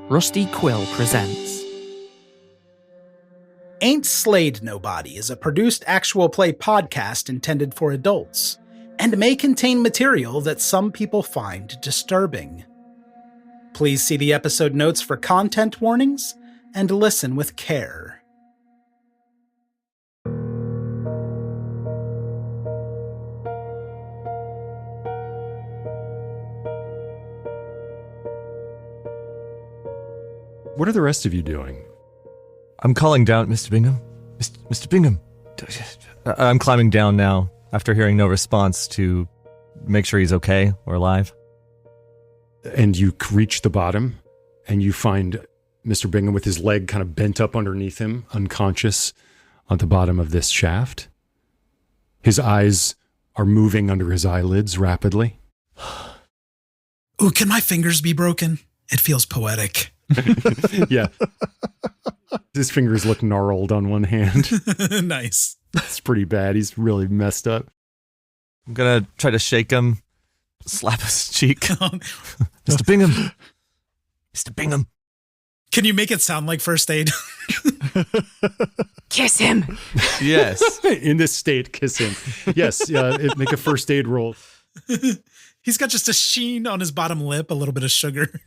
Rusty Quill presents Ain't Slayed Nobody is a produced actual play podcast intended for adults, and may contain material that some people find disturbing. Please see the episode notes for content warnings, and listen with care. What are the rest of you doing? I'm calling down, Mr. Bingham. Mr. Bingham. I'm climbing down now after hearing no response to make sure he's okay or alive. And you reach the bottom and you find Mr. Bingham with his leg kind of bent up underneath him, unconscious on the bottom of this shaft. His eyes are moving under his eyelids rapidly. Ooh, can my fingers be broken? It feels poetic. Yeah. His fingers look gnarled on one hand. Nice. It's pretty bad. He's really messed up. I'm gonna try to shake him, slap his cheek. Mr. Bingham. Mr. Bingham. Can you make it sound like first aid? Kiss him. Yes. In this state, kiss him. Yes, make a first aid roll. He's got just a sheen on his bottom lip, a little bit of sugar.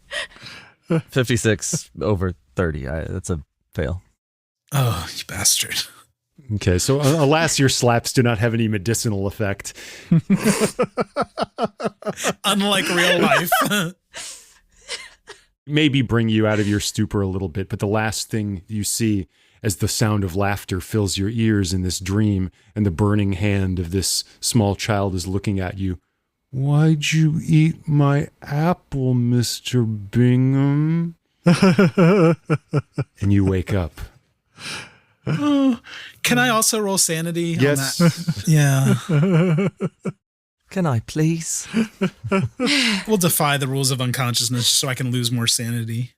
56 over 30. That's a fail. Oh, you bastard. Okay, so alas, your slaps do not have any medicinal effect. Unlike real life. Maybe bring you out of your stupor a little bit, but the last thing you see as the sound of laughter fills your ears in this dream and the burning hand of this small child is looking at you. Why'd you eat my apple, Mr. Bingham? And you wake up. Oh, can I also roll sanity? Yes. On that? Yeah. Can I please? We'll defy the rules of unconsciousness so I can lose more sanity.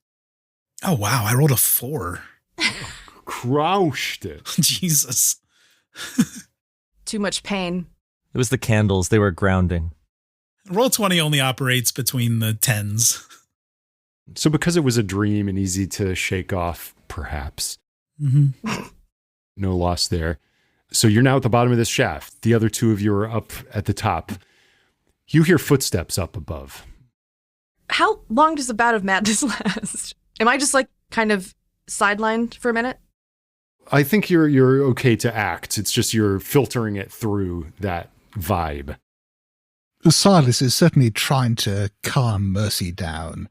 Oh, wow. I rolled a 4. Crouched it. Jesus. Too much pain. It was the candles. They were grounding. Roll 20 only operates between the 10s. So because it was a dream and easy to shake off, perhaps. Mm-hmm. No loss there. So you're now at the bottom of this shaft. The other two of you are up at the top. You hear footsteps up above. How long does a bout of madness last? Am I just like kind of sidelined for a minute? I think you're okay to act. It's just you're filtering it through that vibe. Silas is certainly trying to calm Mercy down.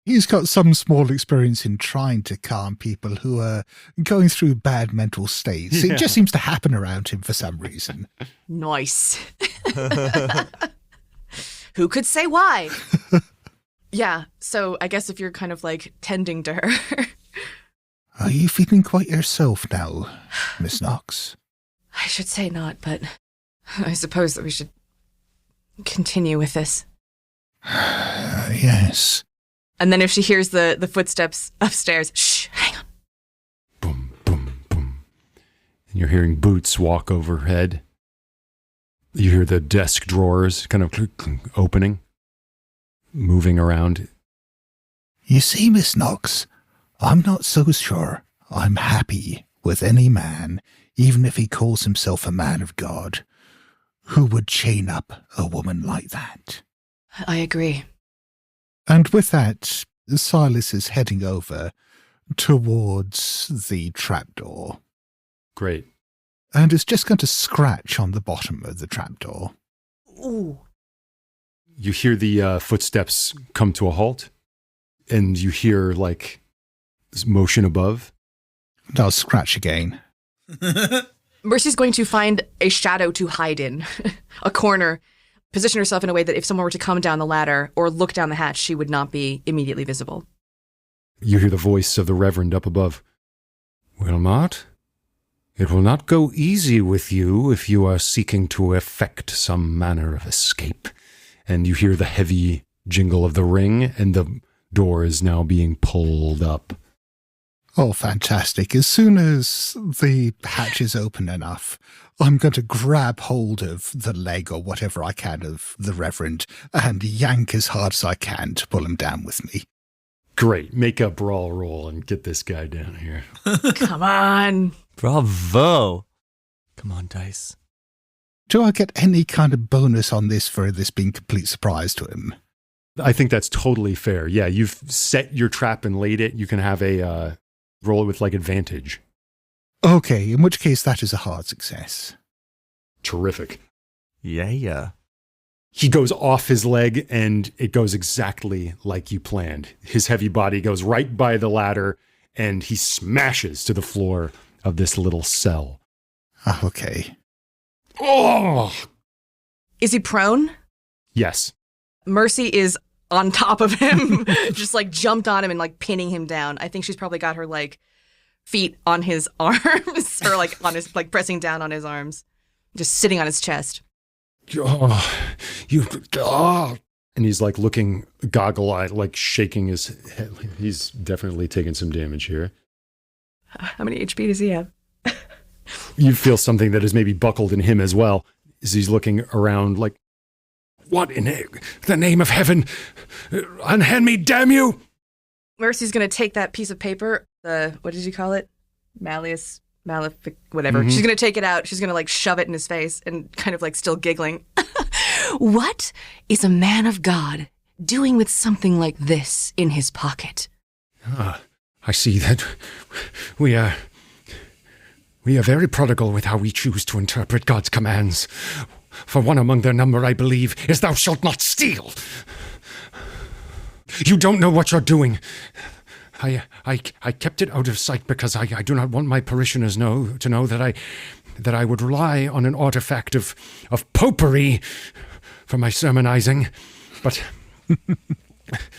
He's got some small experience in trying to calm people who are going through bad mental states. Yeah. It just seems to happen around him for some reason. Nice. Who could say why? Yeah, so I guess if you're kind of like tending to her. Are you feeling quite yourself now, Miss Knox? I should say not, but I suppose that we should continue with this. Yes. And then if she hears the footsteps upstairs, shh, hang on. Boom, boom, boom. And you're hearing boots walk overhead. You hear the desk drawers kind of opening, moving around. You see, Miss Knox, I'm not so sure I'm happy with any man, even if he calls himself a man of God, who would chain up a woman like that. I agree. And with that, Silas is heading over towards the trapdoor. Great. And is just going to scratch on the bottom of the trapdoor. Ooh. You hear the footsteps come to a halt, and you hear, like, motion above. And I'll scratch again. Mercy's going to find a shadow to hide in, a corner, position herself in a way that if someone were to come down the ladder or look down the hatch, she would not be immediately visible. You hear the voice of the Reverend up above. Wilmot, it will not go easy with you if you are seeking to effect some manner of escape. And you hear the heavy jingle of the ring, and the door is now being pulled up. Oh, fantastic. As soon as the hatch is open enough, I'm going to grab hold of the leg or whatever I can of the Reverend and yank as hard as I can to pull him down with me. Great. Make a brawl roll and get this guy down here. Come on. Bravo. Come on, dice. Do I get any kind of bonus on this for this being complete surprise to him? I think that's totally fair. Yeah, you've set your trap and laid it. You can have a roll it with like advantage. Okay, in which case that is a hard success. Terrific. Yeah. He goes off his leg and it goes exactly like you planned. His heavy body goes right by the ladder and he smashes to the floor of this little cell. Okay. Oh! Is he prone? Yes. Mercy is on top of him, just like jumped on him and like pinning him down. I think she's probably got her like feet on his arms or like on his, like pressing down on his arms, just sitting on his chest. Oh, and he's like looking goggle-eyed, like shaking his head. He's definitely taking some damage here. How many HP does he have? You feel something that is maybe buckled in him as well, as he's looking around like, what in the name of heaven? Unhand me, damn you! Mercy's going to take that piece of paper, what did you call it? Malleus, whatever. Mm-hmm. She's going to take it out. She's going to like shove it in his face and kind of like still giggling. What is a man of God doing with something like this in his pocket? I see that we are very prodigal with how we choose to interpret God's commands. For one among their number, I believe, is thou shalt not steal. You don't know what you're doing. I kept it out of sight because I do not want my parishioners to know that I would rely on an artifact of popery for my sermonizing. But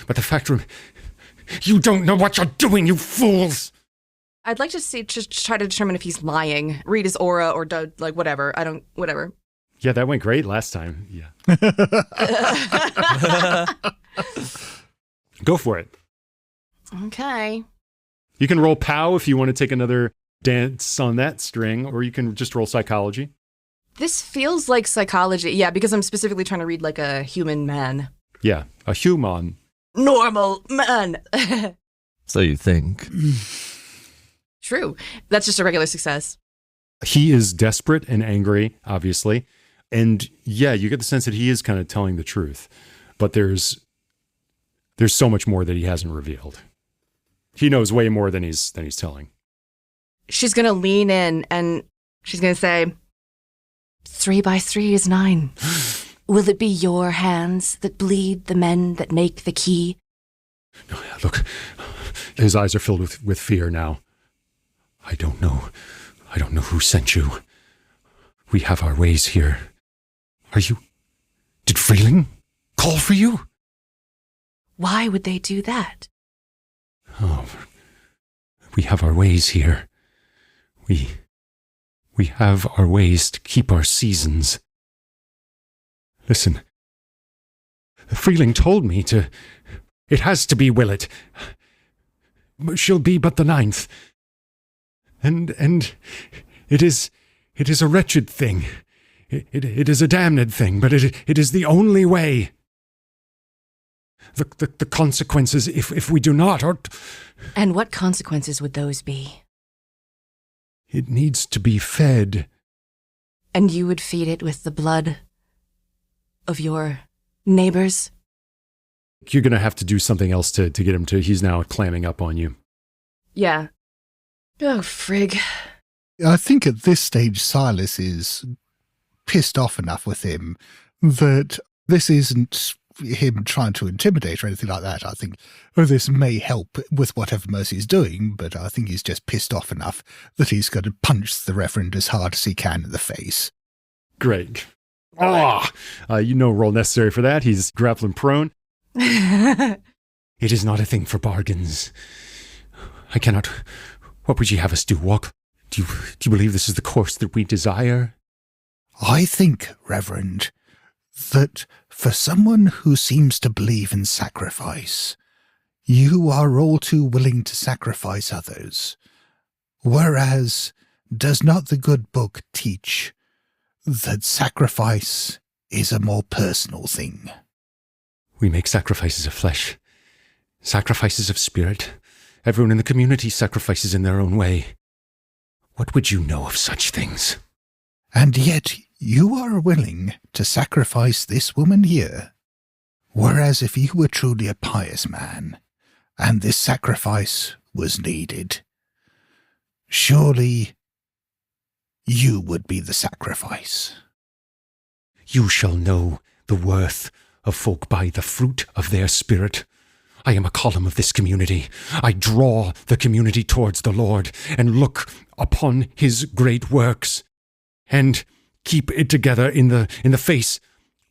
the fact remains, you don't know what you're doing, you fools. I'd like to just try to determine if he's lying. Read his aura or like whatever. Whatever. Yeah, that went great last time. Yeah. Go for it. Okay. You can roll POW if you want to take another dance on that string, or you can just roll psychology. This feels like psychology. Yeah, because I'm specifically trying to read like a human man. Yeah, a human. Normal man. So you think. True. That's just a regular success. He is desperate and angry, obviously. And yeah, you get the sense that he is kind of telling the truth. But there's so much more that he hasn't revealed. He knows way more than he's telling. She's going to lean in and she's going to say, 3 by 3 is 9. Will it be your hands that bleed the men that make the key? Look, his eyes are filled with fear now. I don't know who sent you. We have our ways here. Did Freeling call for you? Why would they do that? Oh, we have our ways here. We have our ways to keep our seasons. Listen, Freeling told me it has to be Willett. She'll be but the 9th. And it is a wretched thing. It is a damned thing, but it is the only way. The consequences if we do not are... And what consequences would those be? It needs to be fed. And you would feed it with the blood of your neighbors? You're going to have to do something else to get him to... He's now clamming up on you. Yeah. Oh, frig. I think at this stage Silas is pissed off enough with him that this isn't him trying to intimidate or anything like that. I think this may help with whatever Mercy's doing, but I think he's just pissed off enough that he's going to punch the Reverend as hard as he can in the face. Great. Roll necessary for that. He's grappling prone. It is not a thing for bargains. I cannot... What would you have us do, walk? Do you believe this is the course that we desire? I think, Reverend, that for someone who seems to believe in sacrifice, you are all too willing to sacrifice others. Whereas, does not the good book teach that sacrifice is a more personal thing? We make sacrifices of flesh, Sacrifices of spirit. Everyone in the community sacrifices in their own way. What would you know of such things? And yet you are willing to sacrifice this woman here. Whereas if you were truly a pious man, and this sacrifice was needed, surely you would be the sacrifice. You shall know the worth of folk by the fruit of their spirit. I am a column of this community. I draw the community towards the Lord and look upon his great works and keep it together in the face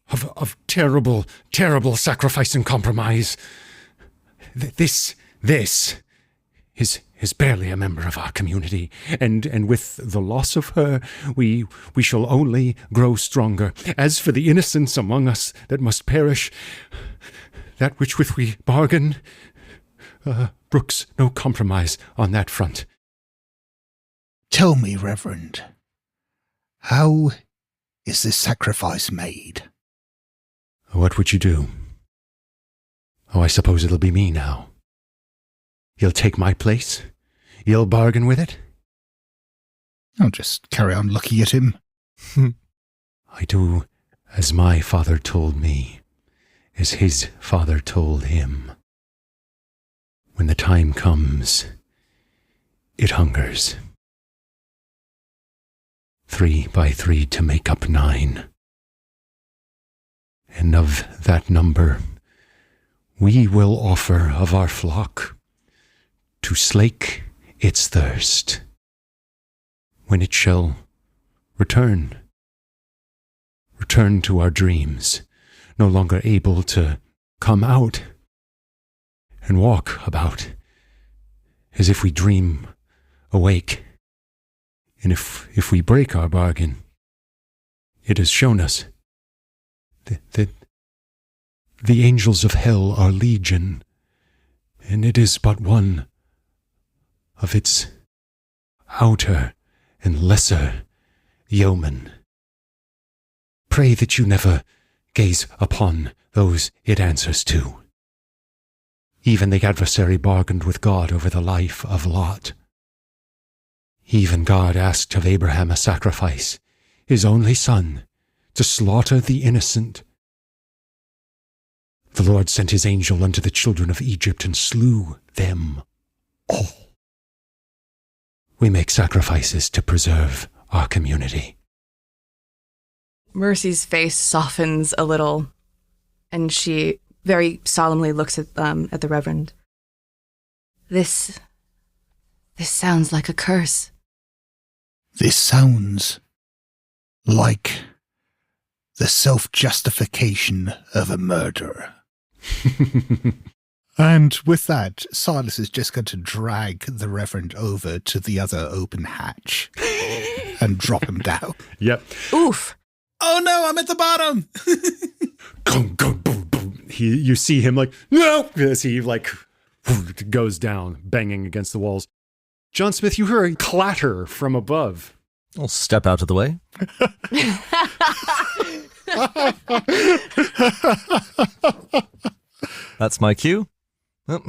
of terrible, terrible sacrifice and compromise. This is barely a member of our community, and with the loss of her, we shall only grow stronger. As for the innocents among us that must perish, that which with we bargain brooks no compromise on that front. Tell me, Reverend, how is this sacrifice made? What would you do? Oh, I suppose it'll be me now. You'll take my place? You'll bargain with it? I'll just carry on looking at him. I do as my father told me, as his father told him. When the time comes, it hungers. 3 by 3 to make up 9. And of that number, we will offer of our flock to slake its thirst, when it shall return to our dreams, no longer able to come out and walk about as if we dream awake. And if we break our bargain, it has shown us that the angels of hell are legion, and it is but one of its outer and lesser yeomen. Pray that you never gaze upon those it answers to. Even the adversary bargained with God over the life of Lot. Even God asked of Abraham a sacrifice, his only son, to slaughter the innocent. The Lord sent his angel unto the children of Egypt and slew them all. We make sacrifices to preserve our community. Mercy's face softens a little, and she very solemnly looks at the Reverend. This sounds like a curse. This sounds like the self-justification of a murderer. And with that, Silas is just going to drag the Reverend over to the other open hatch and drop him down. Yep. Oof. Oh no, I'm at the bottom. Boom, boom, boom. You see him like, no, as he goes down, banging against the walls. John Smith, you hear a clatter from above. I'll step out of the way. That's my cue. Oh.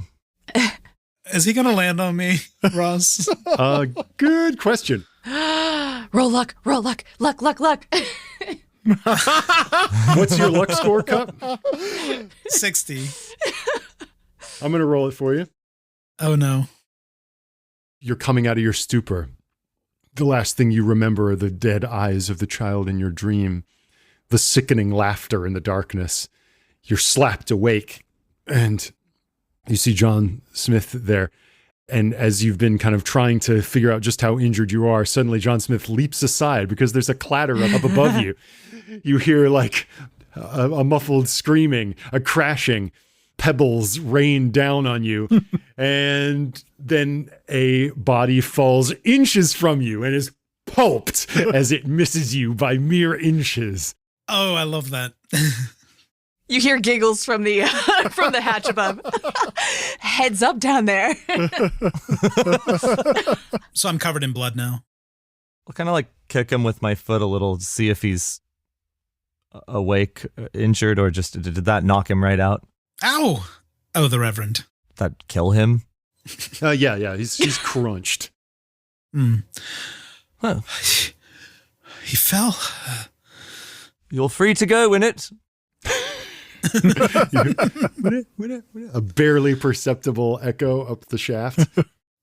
Is he going to land on me, Ross? Good question. Roll luck, luck. What's your luck score, Cup? 60. I'm going to roll it for you. Oh no. You're coming out of your stupor. The last thing you remember are the dead eyes of the child in your dream, the sickening laughter in the darkness. You're slapped awake, and you see John Smith there. And as you've been kind of trying to figure out just how injured you are, suddenly John Smith leaps aside because there's a clatter up above you. You hear like a muffled screaming, a crashing, pebbles rain down on you, and then a body falls inches from you and is pulped as it misses you by mere inches. Oh, I love that. You hear giggles from the from the hatch above. Heads up down there. So I'm covered in blood now. I'll kind of like kick him with my foot a little to see if he's awake, injured, or just did that knock him right out? Ow! Oh, the Reverend. that kill him? Yeah, he's crunched. Well, He fell. you're free to go, Innit? A barely perceptible echo up the shaft.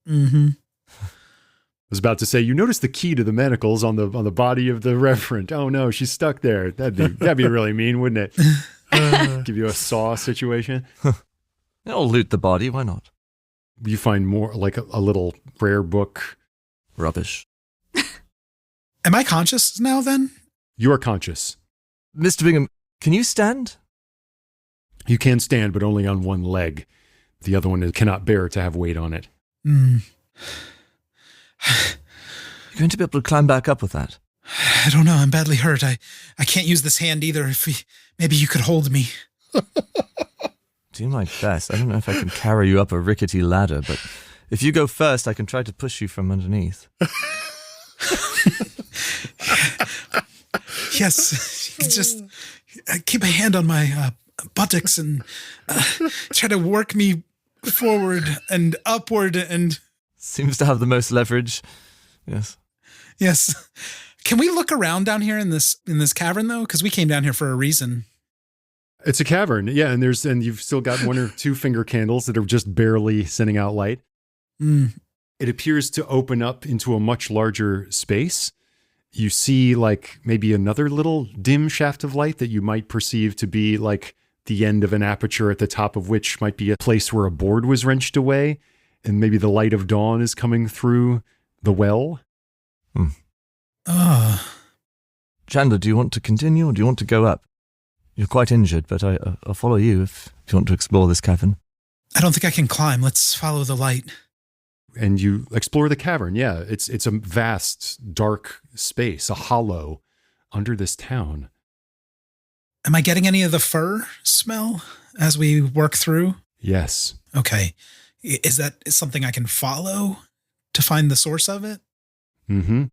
Mm-hmm. I was about to say, you notice the key to the manacles on the body of the Reverend. Oh no, she's stuck there. That'd be really mean, wouldn't it? Give you a saw situation. I'll loot the body, why not? You find more, like a little prayer book. Rubbish. Am I conscious now then? You are conscious. Mr. Bingham, can you stand? You can stand, but only on one leg. The other one cannot bear to have weight on it. Mm. You're going to be able to climb back up with that? I don't know. I'm badly hurt. I can't use this hand either. Maybe you could hold me. Do my best. I don't know if I can carry you up a rickety ladder, but if you go first, I can try to push you from underneath. Yes. Just keep a hand on my buttocks and try to work me forward and upward and... Seems to have the most leverage. Yes. Yes. Can we look around down here in this cavern though? Because we came down here for a reason. It's a cavern, yeah, and you've still got one or two finger candles that are just barely sending out light. Mm. It appears to open up into a much larger space. You see like maybe another little dim shaft of light that you might perceive to be like the end of an aperture at the top of which might be a place where a board was wrenched away, and maybe the light of dawn is coming through the well. Chandler, do you want to continue or do you want to go up? You're quite injured, but I'll follow you if you want to explore this cavern. I don't think I can climb. Let's follow the light. And you explore the cavern. Yeah, it's a vast, dark space, a hollow under this town. Am I getting any of the fur smell as we work through? Yes. Okay. Is that something I can follow to find the source of it? Mm-hmm.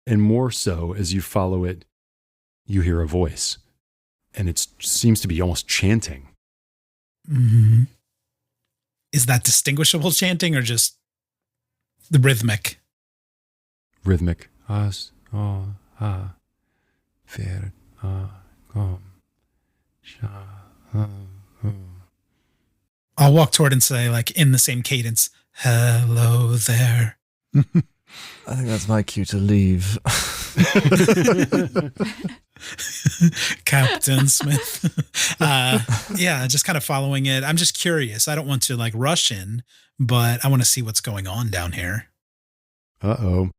And more so, as you follow it, you hear a voice. And it seems to be almost chanting. Mm-hmm. Is that distinguishable chanting or just the rhythmic? Rhythmic. As, oh, ha, fer, kom, sha, I'll walk toward and say, like, in the same cadence, hello there. I think that's my cue to leave. Captain Smith. Yeah, just kind of following it. I'm just curious. I don't want to like rush in, but I want to see what's going on down here. Uh-oh.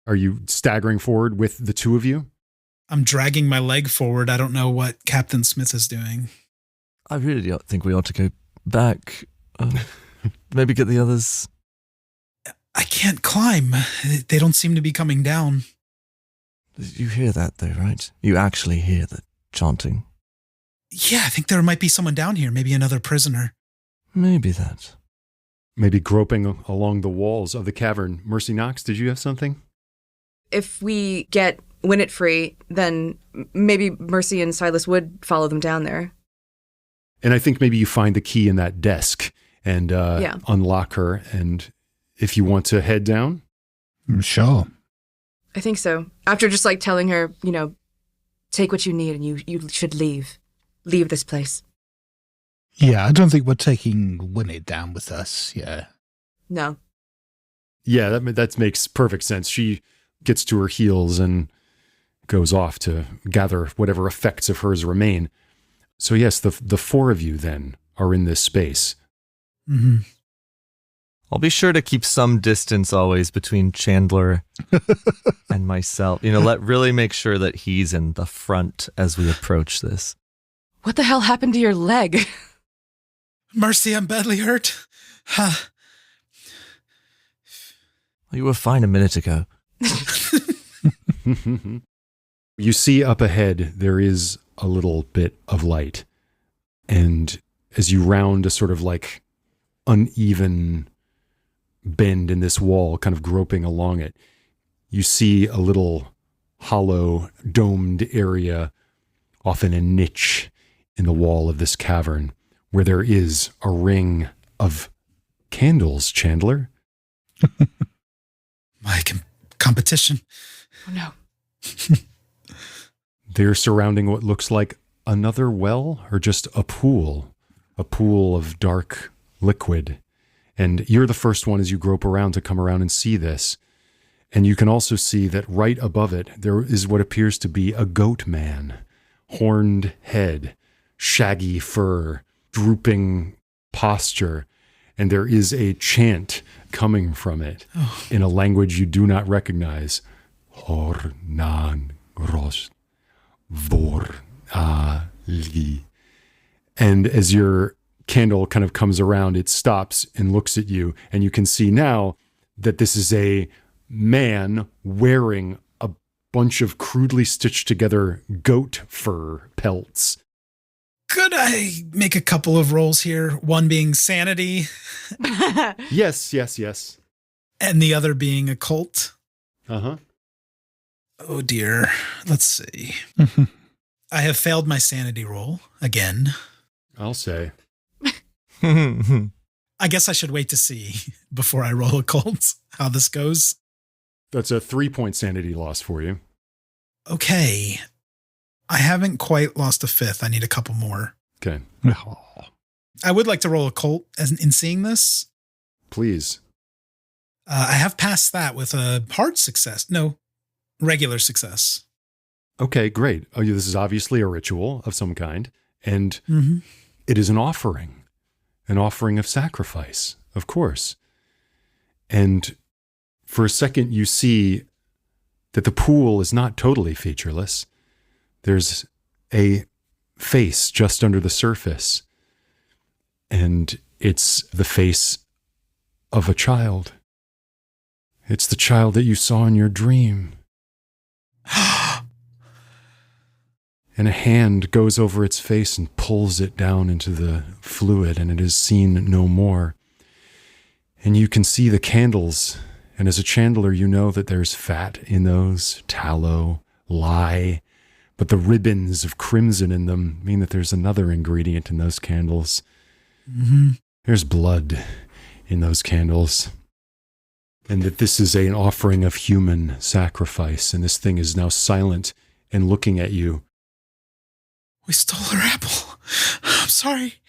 Are you staggering forward with the two of you? I'm dragging my leg forward. I don't know what Captain Smith is doing. I really think we ought to go back. Maybe get the others. I can't climb. They don't seem to be coming down. You hear that though, right? You actually hear the chanting. Yeah, I think there might be someone down here. Maybe another prisoner. Maybe that. Maybe groping along the walls of the cavern. Mercy Knox, did you have something? If we get Winnet free, then maybe Mercy and Silas would follow them down there. And I think maybe you find the key in that desk and unlock her. And if you want to head down? Sure. I think so. After just like telling her, take what you need and you should leave. Leave this place. Yeah, I don't think we're taking Winnie down with us, yeah. No. Yeah, that makes perfect sense. She gets to her heels and goes off to gather whatever effects of hers remain. So yes, the four of you then are in this space. Mm-hmm. I'll be sure to keep some distance always between Chandler and myself. Really make sure that he's in the front as we approach this. What the hell happened to your leg? Mercy, I'm badly hurt. You were fine a minute ago. You see up ahead, there is a little bit of light. And as you round a sort of like uneven bend in this wall, kind of groping along it, you see a little hollow, domed area, often a niche in the wall of this cavern, where there is a ring of candles, Chandler. My competition. Oh, no. They're surrounding what looks like another well or just a pool of dark liquid. And you're the first one as you grope around to come around and see this. And you can also see that right above it, there is what appears to be a goat man, horned head, shaggy fur, drooping posture. And there is a chant coming from it in a language you do not recognize. Hor nan rost vor ali. And as your candle kind of comes around, it stops and looks at you. And you can see now that this is a man wearing a bunch of crudely stitched together goat fur pelts. Could I make a couple of rolls here? One being sanity Yes. and the other being occult. Uh-huh. Oh dear. Let's see. I have failed my sanity roll again. I'll say. I guess I should wait to see before I roll occult how this goes. That's a 3-point sanity loss for you. Okay. I haven't quite lost a fifth. I need a couple more. Okay. I would like to roll occult in seeing this. Please. I have passed that with a hard success. No, regular success. Okay, great. Oh, this is obviously a ritual of some kind. And it is an offering of sacrifice, of course. And for a second, you see that the pool is not totally featureless. There's a face just under the surface, and it's the face of a child. It's the child that you saw in your dream. And a hand goes over its face and pulls it down into the fluid, and it is seen no more. And you can see the candles, and as a chandler, you know that there's fat in those, tallow, lye, but the ribbons of crimson in them mean that there's another ingredient in those candles. There's blood in those candles. And that this is an offering of human sacrifice, and this thing is now silent and looking at you. We stole her apple. I'm sorry.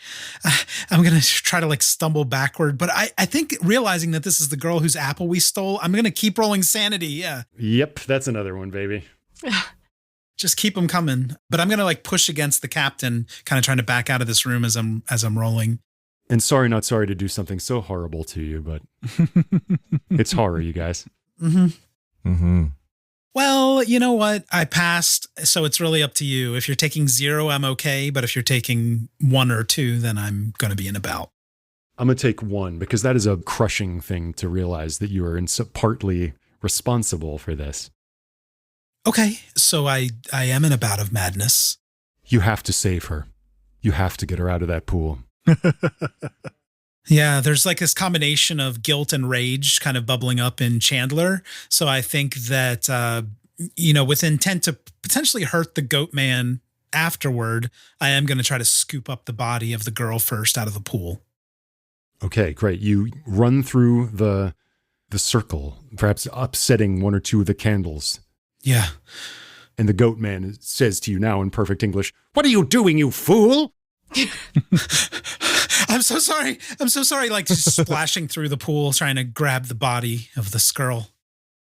I'm going to try to stumble backward, but I think realizing that this is the girl whose apple we stole, I'm going to keep rolling sanity. Yeah. Yep, that's another one, baby. Just keep them coming. But I'm going to push against the captain, kind of trying to back out of this room as I'm rolling. And sorry, not sorry to do something so horrible to you, but it's horror, you guys. Well, you know what? I passed, so it's really up to you. If you're taking 0, I'm okay. But if you're taking 1 or 2, then I'm going to be in a bout. I'm going to take 1 because that is a crushing thing to realize that you are partly responsible for this. Okay, so I am in a bout of madness. You have to save her. You have to get her out of that pool. Yeah, there's this combination of guilt and rage kind of bubbling up in Chandler. So I think that, with intent to potentially hurt the goat man afterward, I am going to try to scoop up the body of the girl first out of the pool. Okay, great. You run through the circle, perhaps upsetting 1 or 2 of the candles. Yeah. And the goat man says to you now in perfect English, "What are you doing, you fool?" I'm so sorry. Just splashing through the pool, trying to grab the body of this girl.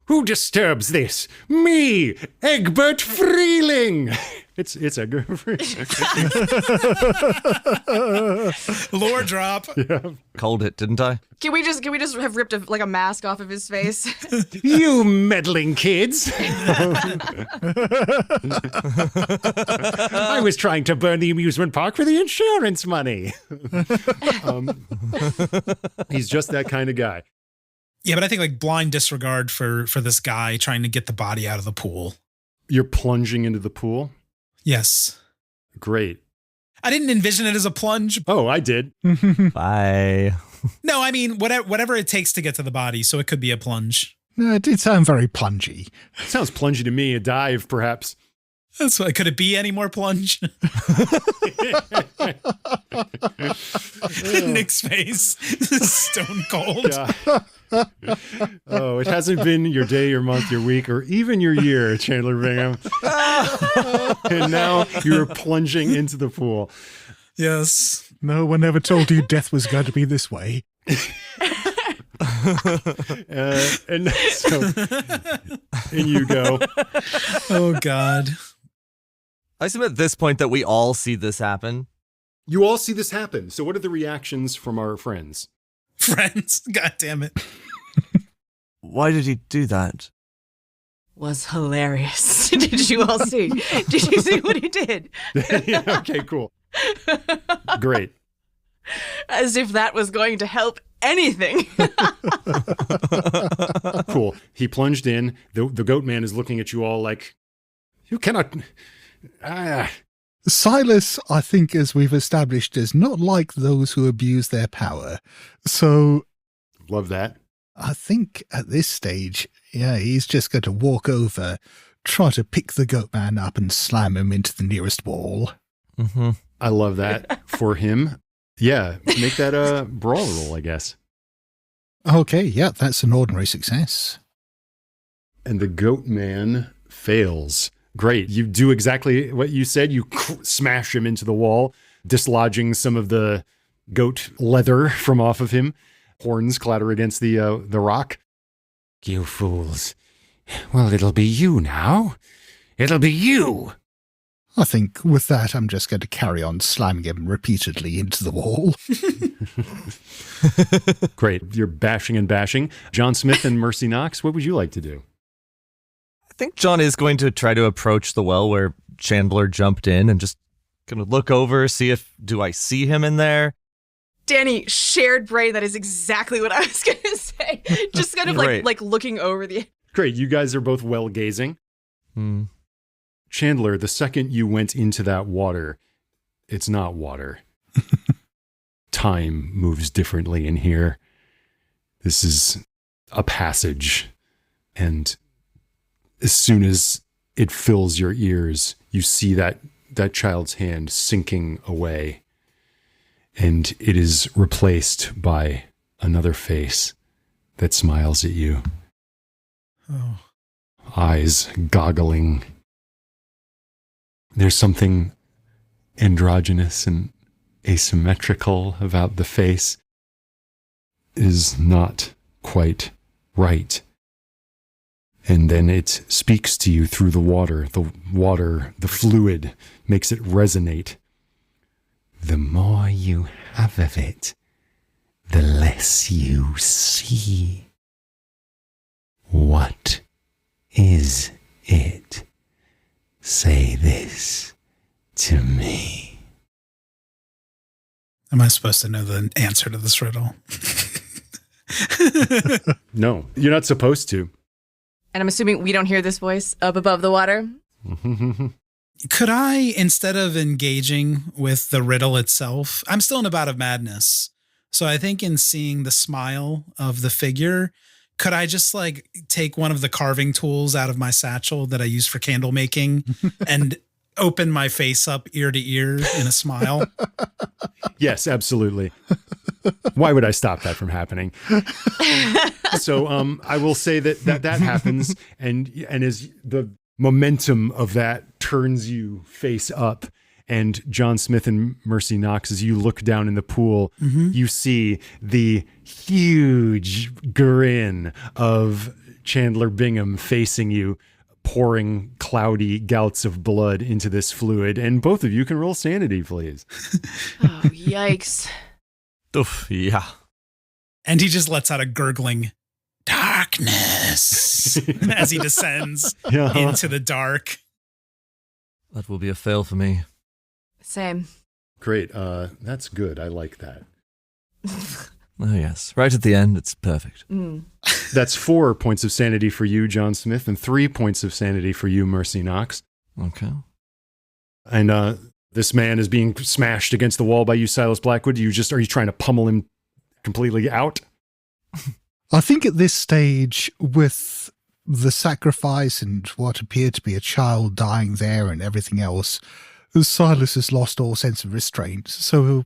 Who disturbs this? Me, Egbert Freeling. It's Egbert Freeling. Lore drop. Yeah. Called it, didn't I? Can we just have ripped a mask off of his face? You meddling kids. I was trying to burn the amusement park for the insurance money. He's just that kind of guy. Yeah, but I think blind disregard for this guy trying to get the body out of the pool. You're plunging into the pool? Yes. Great. I didn't envision it as a plunge. Oh, I did. Bye. No, I mean, whatever it takes to get to the body, so it could be a plunge. No, it did sound very plungy. Sounds plungy to me, a dive, perhaps. That's why. Could it be any more plunge? Nick's face, stone cold. Yeah. Oh, it hasn't been your day, your month, your week, or even your year, Chandler Bingham. And now you're plunging into the pool. Yes. No one ever told you death was going to be this way. And so, in you go. Oh, God. I assume at this point that we all see this happen. You all see this happen. So what are the reactions from our friends? Friends. God damn it. Why did he do that? Was hilarious. Did you all see? Did you see what he did? Yeah, okay, cool. Great. As if that was going to help anything. Cool. He plunged in. The goat man is looking at you all like, you cannot... Silas, I think, as we've established, is not like those who abuse their power. So... Love that. I think at this stage, yeah, he's just going to walk over, try to pick the goat man up and slam him into the nearest wall. Mm-hmm. I love that for him. Yeah, make that a brawl roll, I guess. Okay, yeah, that's an ordinary success. And the goat man fails. Great. You do exactly what you said. You smash him into the wall, dislodging some of the goat leather from off of him. Horns clatter against the rock. You fools. Well, it'll be you now. It'll be you. I think with that, I'm just going to carry on slamming him repeatedly into the wall. Great. You're bashing and bashing. John Smith and Mercy Knox, what would you like to do? I think John is going to try to approach the well where Chandler jumped in and just going to look over, see if, do I see him in there? Danny, shared brain, that is exactly what I was going to say. Just kind of like looking over the... Great. You guys are both well gazing. Hmm. Chandler, the second you went into that water, it's not water. Time moves differently in here. This is a passage. And as soon as it fills your ears, you see that child's hand sinking away. And it is replaced by another face that smiles at you. Oh. Eyes goggling. There's something androgynous and asymmetrical about the face. It is not quite right. And then it speaks to you through the water. The water, the fluid, makes it resonate. The more you have of it, the less you see. What is it? Say this to me. Am I supposed to know the answer to this riddle? No, you're not supposed to. And I'm assuming we don't hear this voice up above the water. Could I, instead of engaging with the riddle itself, I'm still in a bout of madness. So I think in seeing the smile of the figure, could I just like take one of the carving tools out of my satchel that I use for candle making and open my face up ear to ear in a smile? Yes, absolutely. Why would I stop that from happening? So I will say that happens, and as the momentum of that turns you face up, and John Smith and Mercy Knox, as you look down in the pool, you see the huge grin of Chandler Bingham facing you, pouring cloudy gouts of blood into this fluid. And both of you can roll sanity, please. Oh, yikes. Oof, yeah. And he just lets out a gurgling darkness as he descends into the dark. That will be a fail for me. Same. Great. That's good. I like that. Oh, yes. Right at the end, it's perfect. That's 4 points of sanity for you, John Smith, and 3 points of sanity for you, Mercy Knox. Okay. And this man is being smashed against the wall by you, Silas Blackwood. Are you trying to pummel him completely out? I think at this stage, with the sacrifice and what appeared to be a child dying there and everything else, Silas has lost all sense of restraint. So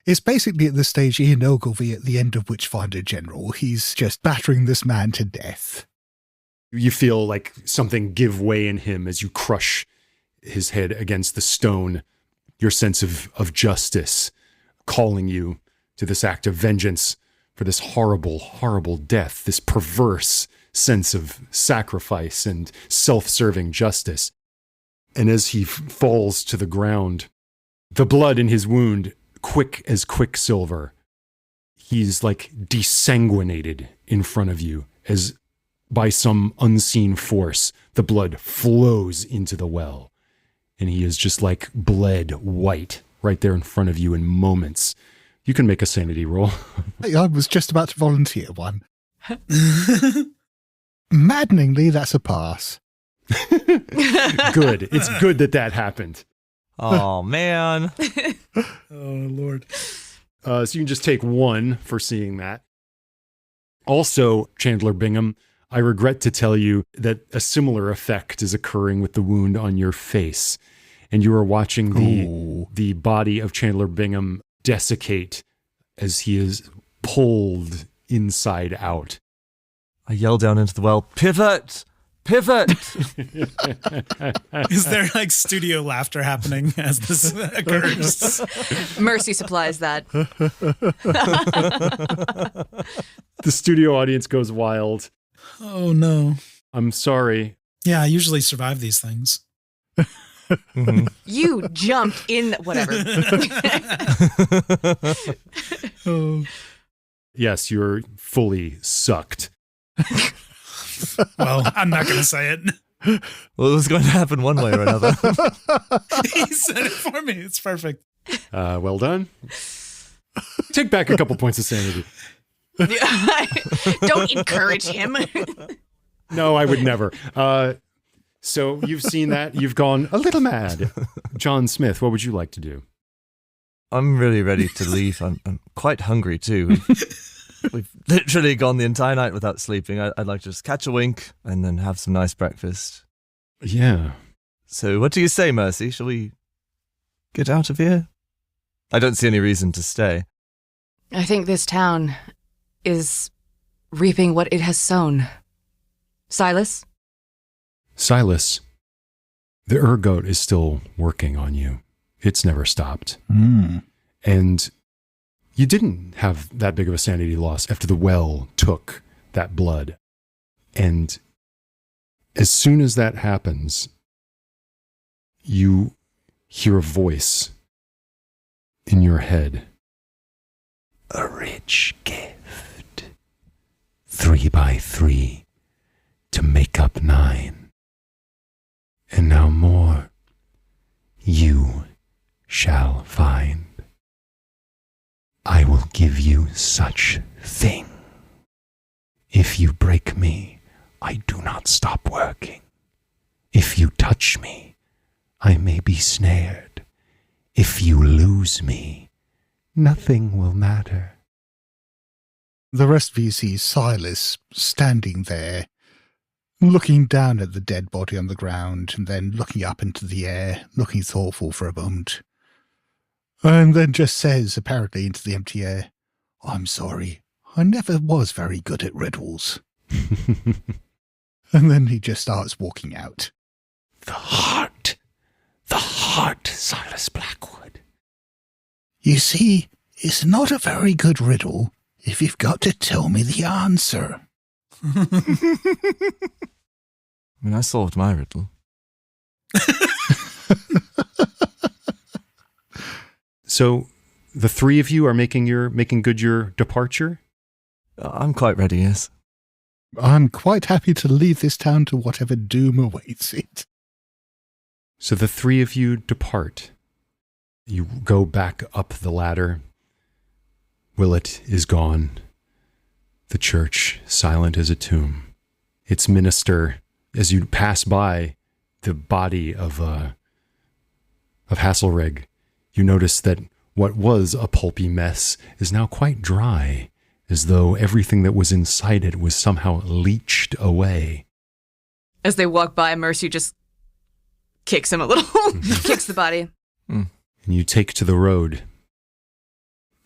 it's basically at this stage Ian Ogilvy at the end of Witchfinder General. He's just battering this man to death. You feel like something give way in him as you crush his head against the stone, your sense of justice calling you to this act of vengeance for this horrible, horrible death, this perverse sense of sacrifice and self-serving justice. And as he falls to the ground, the blood in his wound, quick as quicksilver, he's like desanguinated in front of you as by some unseen force, the blood flows into the well. And he is just like bled white right there in front of you in moments. You can make a sanity roll. I was just about to volunteer one. Maddeningly, that's a pass. Good. It's good that happened. Oh, man. Oh, Lord. So you can just take 1 for seeing that. Also, Chandler Bingham, I regret to tell you that a similar effect is occurring with the wound on your face. And you are watching the body of Chandler Bingham desiccate as he is pulled inside out. I yell down into the well, pivot! Pivot! Is there like studio laughter happening as this occurs? Mercy supplies that. The studio audience goes wild. Oh, no. I'm sorry. Yeah, I usually survive these things. Mm-hmm. You jumped in, whatever. Oh. Yes, you're fully sucked. Well, I'm not going to say it. Well, it was going to happen one way or another. He said it for me. It's perfect. Well done. Take back a couple points of sanity. Don't encourage him. No, I would never. So you've seen that. You've gone a little mad. John Smith, what would you like to do? I'm really ready to leave. I'm quite hungry, too. We've literally gone the entire night without sleeping. I'd like to just catch a wink and then have some nice breakfast. Yeah. So what do you say, Mercy? Shall we get out of here? I don't see any reason to stay. I think this town is reaping what it has sown. Silas? Silas, the ergot is still working on you. It's never stopped. And you didn't have that big of a sanity loss after the well took that blood. And as soon as that happens, you hear a voice in your head. A rich gift. 3 by 3 to make up 9. And now more you shall find. I will give you such thing. If you break me, I do not stop working. If you touch me, I may be snared. If you lose me, nothing will matter. The rest of you see Silas standing there, looking down at the dead body on the ground, and then looking up into the air, looking thoughtful for a moment. And then just says, apparently into the empty air, I'm sorry, I never was very good at riddles. And then he just starts walking out. The heart, Silas Blackwood. You see, it's not a very good riddle if you've got to tell me the answer. I mean, I solved my riddle. So the 3 of you are making good your departure? I'm quite ready, yes. I'm quite happy to leave this town to whatever doom awaits it. So the 3 of you depart. You go back up the ladder. Willett is gone. The church, silent as a tomb. Its minister, as you pass by the body of Hasselrig, you notice that what was a pulpy mess is now quite dry, as though everything that was inside it was somehow leached away. As they walk by, Mercy just kicks him a little, kicks the body. And you take to the road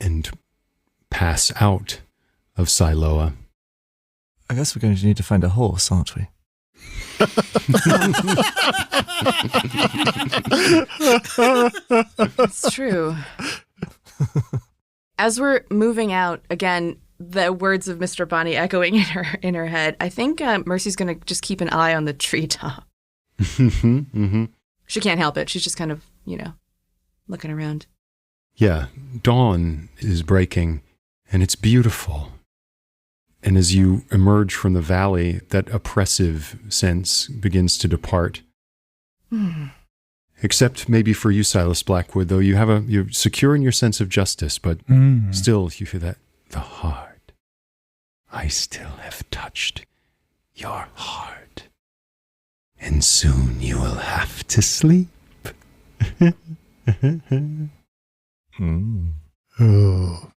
and pass out of Shiloah. I guess we're going to need to find a horse, aren't we? It's true. As we're moving out, again, the words of Mr. Bonnie echoing in her head, I think Mercy's going to just keep an eye on the treetop. She can't help it. She's just kind of, looking around. Yeah, dawn is breaking, and it's beautiful. And as you emerge from the valley, that oppressive sense begins to depart. Except maybe for you, Silas Blackwood, though you're secure in your sense of justice, but still you feel that the heart. I still have touched your heart. And soon you will have to sleep. Oh.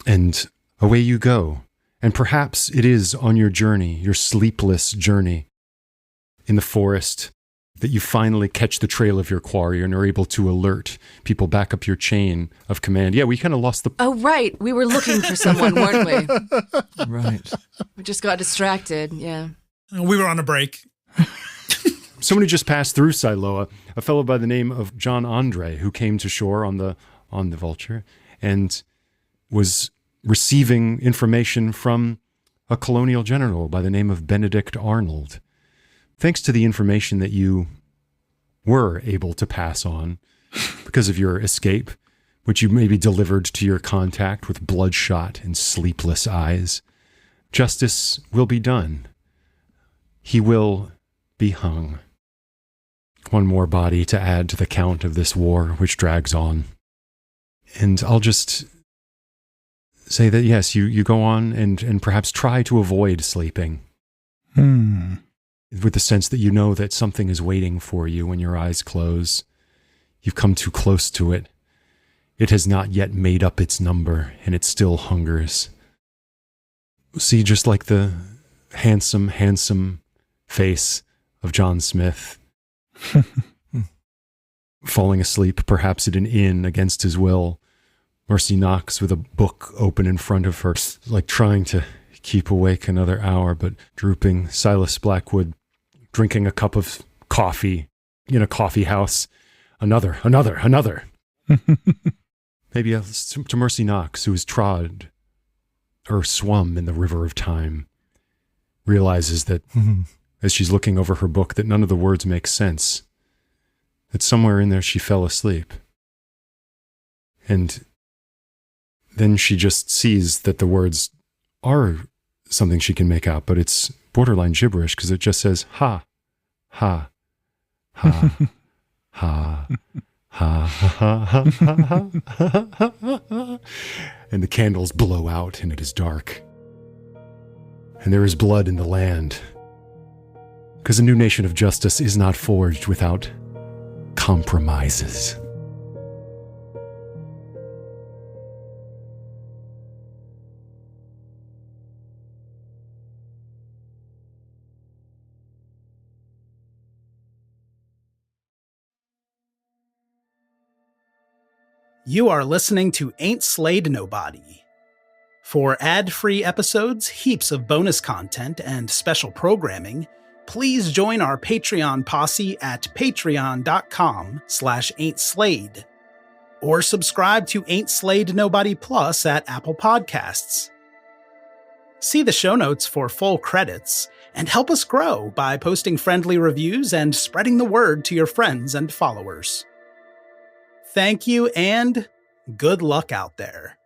And away you go. And perhaps it is on your journey, your sleepless journey in the forest, that you finally catch the trail of your quarry and are able to alert people back up your chain of command. Yeah, we kind of lost the... Oh, right. We were looking for someone, weren't we? Right. We just got distracted, yeah. We were on a break. Someone who just passed through Shiloah, a fellow by the name of John Andre, who came to shore on the Vulture and was receiving information from a colonial general by the name of Benedict Arnold. Thanks to the information that you were able to pass on because of your escape, which you maybe delivered to your contact with bloodshot and sleepless eyes, justice will be done. He will be hung. One more body to add to the count of this war, which drags on. And I'll just say that, yes, you go on and perhaps try to avoid sleeping. With the sense that you know that something is waiting for you when your eyes close. You've come too close to it. It has not yet made up its number, and it still hungers. See, just like the handsome face of John Smith, falling asleep perhaps at an inn against his will. Mercy knocks with a book open in front of her, like trying to keep awake another hour, but drooping. Silas Blackwood drinking a cup of coffee in a coffee house. Another. Maybe to Mercy Knox, who has trod or swum in the river of time, realizes that as she's looking over her book that none of the words make sense, that somewhere in there she fell asleep. And then she just sees that the words are something she can make out, but it's borderline gibberish because it just says, ha, ha, ha, ha, ha, ha, ha, ha, ha, ha, ha. And the candles blow out and it is dark. And there is blood in the land. Because a new nation of justice is not forged without compromises. You are listening to Ain't Slayed Nobody. For ad-free episodes, heaps of bonus content, and special programming, please join our Patreon posse at patreon.com/ain'tslayed, or subscribe to Ain't Slayed Nobody Plus at Apple Podcasts. See the show notes for full credits, and help us grow by posting friendly reviews and spreading the word to your friends and followers. Thank you, and good luck out there.